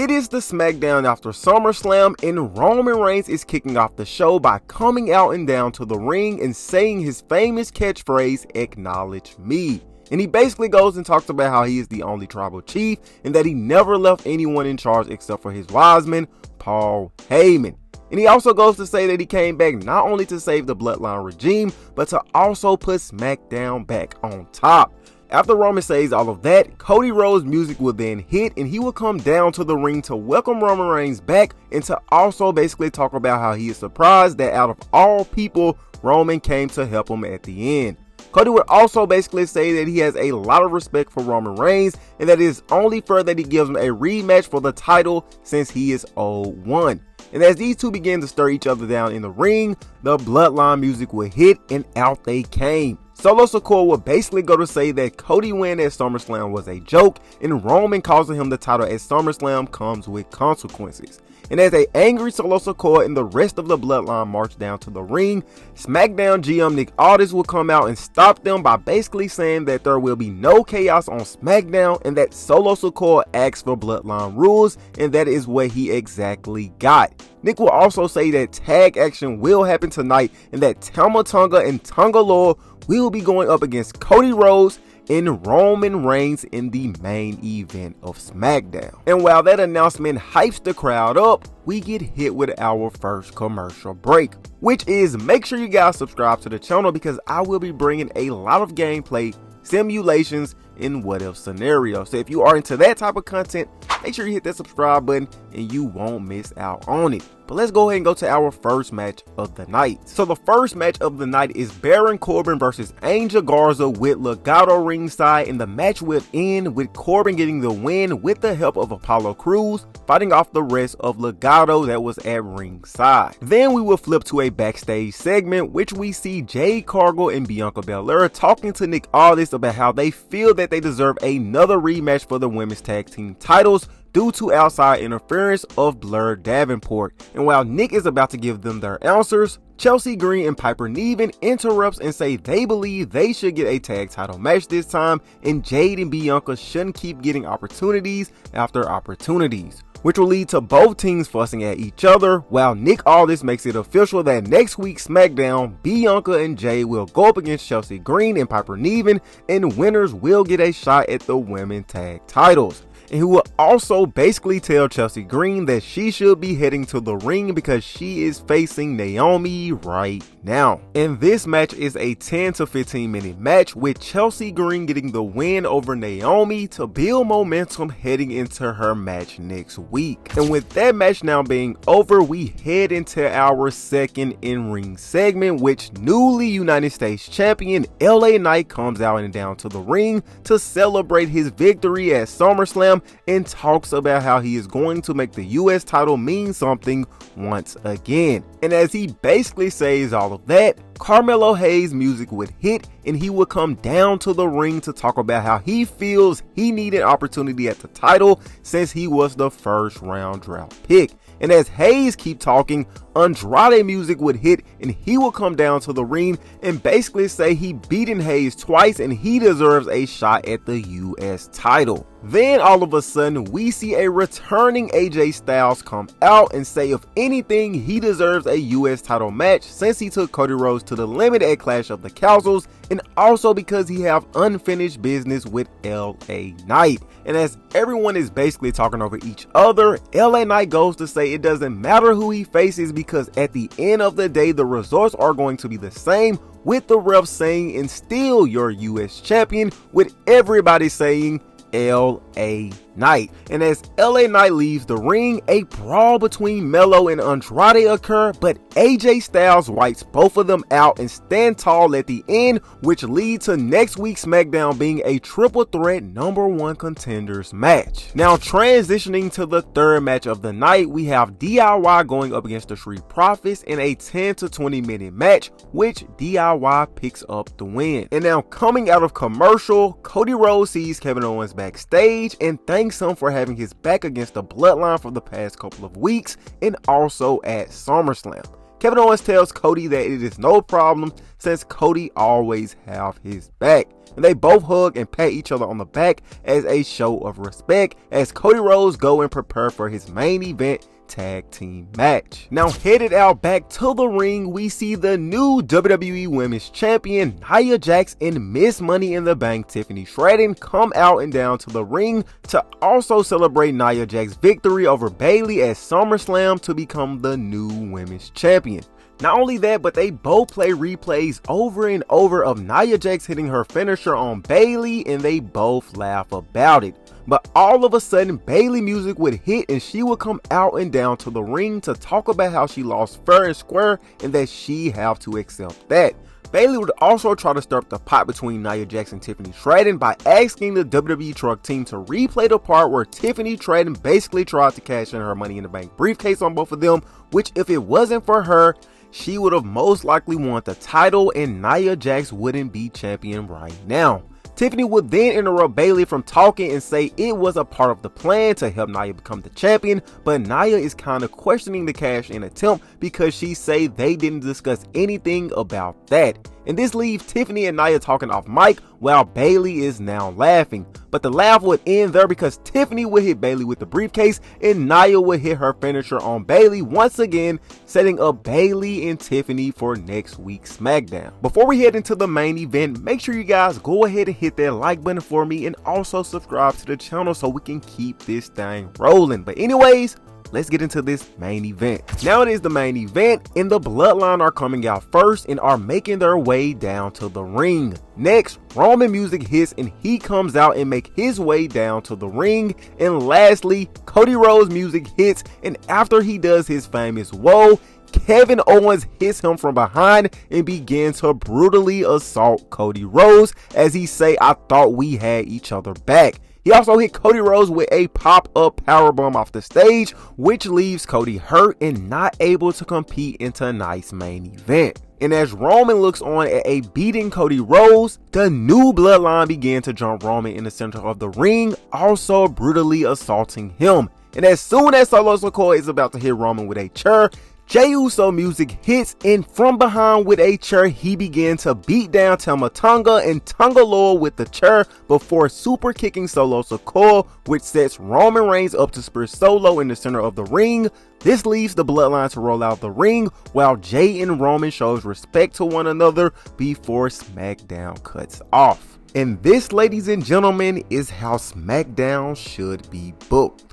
It is the SmackDown after SummerSlam, and Roman Reigns is kicking off the show by coming out and down to the ring and saying his famous catchphrase, "Acknowledge me." And he basically goes and talks about how he is the only tribal chief and that he never left anyone in charge except for his wise man, Paul Heyman. And he also goes to say that he came back not only to save the Bloodline regime, but to also put SmackDown back on top. After Roman says all of that, Cody Rhodes' music will then hit and he will come down to the ring to welcome Roman Reigns back and to also basically talk about how he is surprised that out of all people, Roman came to help him at the end. Cody would also basically say that he has a lot of respect for Roman Reigns and that it is only fair that he gives him a rematch for the title since he is 0-1. And as these two begin to stir each other down in the ring, the Bloodline music would hit and out they came. Solo Sikoa would basically go to say that Cody win at SummerSlam was a joke and Roman causing him the title at SummerSlam comes with consequences. And as a angry Solo Sikoa and the rest of the Bloodline march down to the ring, SmackDown GM Nick Aldis will come out and stop them by basically saying that there will be no chaos on SmackDown and that Solo Sikoa asked for Bloodline rules and that is what he exactly got. Nick will also say that tag action will happen tonight and that Tama Tonga and Tonga Loa will be going up against Cody Rhodes and Roman Reigns in the main event of SmackDown. And while that announcement hypes the crowd up, we get hit with our first commercial break, which is make sure you guys subscribe to the channel because I will be bringing a lot of gameplay, simulations, and what if scenarios. So if you are into that type of content, make sure you hit that subscribe button and you won't miss out on it. But let's go ahead and go to our first match of the night. So the first match of the night is Baron Corbin versus Angel Garza with Legado ringside, and the match will end with Corbin getting the win with the help of Apollo Crews, fighting off the rest of Legado that was at ringside. Then we will flip to a backstage segment, which we see Jade Cargill and Bianca Belair talking to Nick Aldis about how they feel that they deserve another rematch for the women's tag team titles due to outside interference of Blair Davenport. And while Nick is about to give them their answers, Chelsea Green and Piper Niven interrupts and say they believe they should get a tag title match this time and Jade and Bianca shouldn't keep getting opportunities after opportunities, which will lead to both teams fussing at each other, while Nick Aldis makes it official that next week's SmackDown, Bianca and Jade will go up against Chelsea Green and Piper Niven, and winners will get a shot at the women's tag titles. And he will also basically tell Chelsea Green that she should be heading to the ring because she is facing Naomi right now. And this match is a 10 to 15 minute match with Chelsea Green getting the win over Naomi to build momentum heading into her match next week. And with that match now being over, we head into our second in-ring segment, which newly United States champion LA Knight comes out and down to the ring to celebrate his victory at SummerSlam and talks about how he is going to make the US title mean something once again. And as he basically says all of that, Carmelo Hayes' music would hit and he would come down to the ring to talk about how he feels he needed opportunity at the title since he was the first round draft pick. And as Hayes keep talking, Andrade music would hit and he will come down to the ring and basically say he beaten Hayes twice and he deserves a shot at the US title. Then all of a sudden we see a returning AJ Styles come out and say if anything he deserves a US title match since he took Cody Rhodes to the limit at Clash of the Castles, and also because he have unfinished business with LA Knight. And as everyone is basically talking over each other, LA Knight goes to say it doesn't matter who he faces because at the end of the day the results are going to be the same, with the refs saying and still your US champion, with everybody saying LA Knight. And as LA Knight leaves the ring, a brawl between Melo and Andrade occur, but AJ Styles wipes both of them out and stand tall at the end, which leads to next week's SmackDown being a triple threat #1 contenders match. Now transitioning to the third match of the night, we have DIY going up against the Street Profits in a 10 to 20 minute match, which DIY picks up the win. And now coming out of commercial, Cody Rhodes sees Kevin Owens backstage and thanks him for having his back against the Bloodline for the past couple of weeks and also at SummerSlam. Kevin Owens tells Cody that it is no problem since Cody always have his back. And they both hug and pat each other on the back as a show of respect as Cody Rhodes go and prepare for his main event tag team match. Now headed out back to the ring, we see the new WWE Women's Champion Nia Jax and Miss Money in the Bank Tiffany Stratton come out and down to the ring to also celebrate Nia Jax's victory over Bayley at SummerSlam to become the new Women's Champion. Not only that, but they both play replays over and over of Nia Jax hitting her finisher on Bayley and they both laugh about it. But all of a sudden, Bayley music would hit and she would come out and down to the ring to talk about how she lost fair and square and that she have to accept that. Bayley would also try to stir up the pot between Nia Jax and Tiffany Stratton by asking the WWE Truck team to replay the part where Tiffany Stratton basically tried to cash in her Money in the Bank briefcase on both of them, which if it wasn't for her, she would have most likely won the title and Nia Jax wouldn't be champion right now. Tiffany would then interrupt Bayley from talking and say it was a part of the plan to help Nia become the champion, but Nia is kind of questioning the cash in attempt because she say they didn't discuss anything about that. And this leaves Tiffany and Nia talking off mic while Bayley is now laughing. But the laugh would end there because Tiffany would hit Bayley with the briefcase and Nia would hit her finisher on Bayley once again, setting up Bayley and Tiffany for next week's SmackDown. Before we head into the main event, make sure you guys go ahead and hit that like button for me and also subscribe to the channel so we can keep this thing rolling. But anyways, let's get into this main event. Now it is the main event and the Bloodline are coming out first and are making their way down to the ring. Next, Roman music hits and he comes out and make his way down to the ring. And lastly, Cody Rhodes music hits and after he does his famous whoa, Kevin Owens hits him from behind and begins to brutally assault Cody Rhodes as he say, "I thought we had each other back." He also hit Cody Rhodes with a pop-up powerbomb off the stage, which leaves Cody hurt and not able to compete in tonight's main event. And as Roman looks on at a beating Cody Rhodes, the new Bloodline began to jump Roman in the center of the ring, also brutally assaulting him. And as soon as Solo Sikoa is about to hit Roman with a chair, Jey Uso music hits and from behind with a chair he began to beat down Tama Tonga and Tonga Loa with the chair before super kicking Solo Sikoa, which sets Roman Reigns up to spear Solo in the center of the ring. This leaves the Bloodline to roll out the ring while Jey and Roman shows respect to one another before SmackDown cuts off. And this, ladies and gentlemen, is how SmackDown should be booked.